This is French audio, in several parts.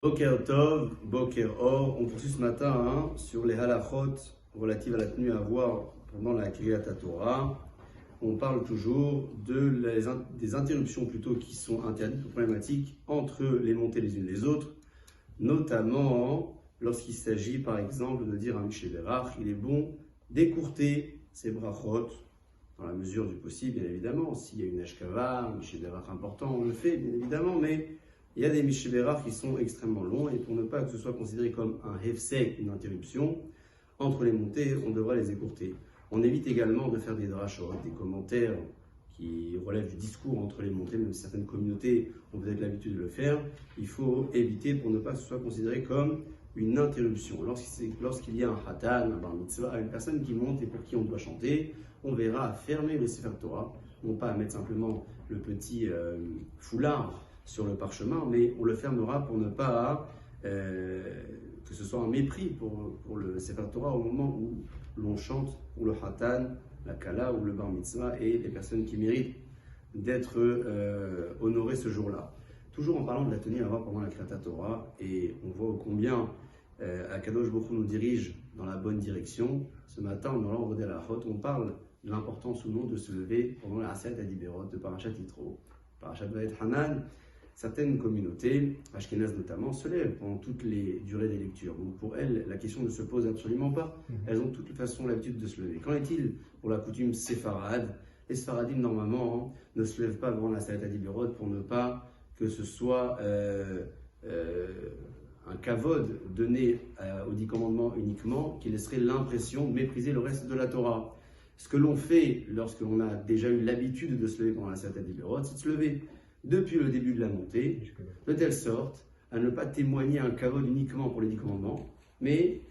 Boker Tov, Boker Or, on poursuit ce matin sur les halachot relatives à la tenue à avoir pendant la Kriyat Torah. On parle toujours des interruptions plutôt qui sont interdites ou problématiques entre les montées les unes les autres, notamment lorsqu'il s'agit par exemple de dire à Mishéverach, il est bon d'écourter ses brachot dans la mesure du possible, bien évidemment. S'il y a une ashkava, un Mishéverach important, on le fait, bien évidemment, mais il y a des Mishéverach qui sont extrêmement longs et pour ne pas que ce soit considéré comme un hefsek, une interruption, entre les montées, on devra les écourter. On évite également de faire des drashot, des commentaires qui relèvent du discours entre les montées, même si certaines communautés ont peut-être l'habitude de le faire. Il faut éviter pour ne pas que ce soit considéré comme une interruption. Lorsqu'il y a un hatan, un bar mitzvah, une personne qui monte et pour qui on doit chanter, on verra à fermer le Sefer Torah, non pas à mettre simplement le petit foulard sur le parchemin, mais on le fermera pour ne pas que ce soit un mépris pour le Sefer Torah au moment où l'on chante pour le Hatan, la Kala ou le Bar Mitzvah et les personnes qui méritent d'être honorées ce jour-là. Toujours en parlant de la tenue à avoir pendant la Kriyat Torah, et on voit combien Akadosh Baruch Hu nous dirige dans la bonne direction. Ce matin, dans l'ordre de la Hot, on parle de l'importance ou non de se lever pendant la Aseret Adiberot de Parashat Yitro, Parashat Vaet Hanan. Certaines communautés, Ashkenaz notamment, se lèvent pendant toutes les durées des lectures. Donc pour elles, la question ne se pose absolument pas. Elles ont de toute façon l'habitude de se lever. Qu'en est-il pour la coutume séfarade? Les séfaradim, normalement, ne se lèvent pas avant la Aseret Adiberot pour ne pas que ce soit un kavod donné aux 10 commandements uniquement qui laisserait l'impression de mépriser le reste de la Torah. Ce que l'on fait lorsque l'on a déjà eu l'habitude de se lever pendant la Aseret Adiberot, c'est de se lever depuis le début de la montée, de telle sorte à ne pas témoigner un kavod uniquement pour les 10 commandements, mais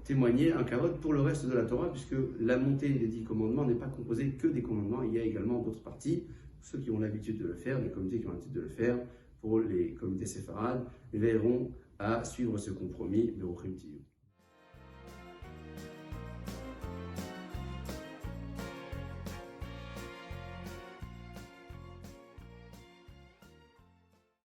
témoigner un kavod pour le reste de la Torah, puisque la montée des 10 commandements n'est pas composée que des commandements, il y a également d'autres parties. Ceux qui ont l'habitude de le faire, les comités qui ont l'habitude de le faire, pour les comités séfarades, veilleront à suivre ce compromis de Rochim Tiyou.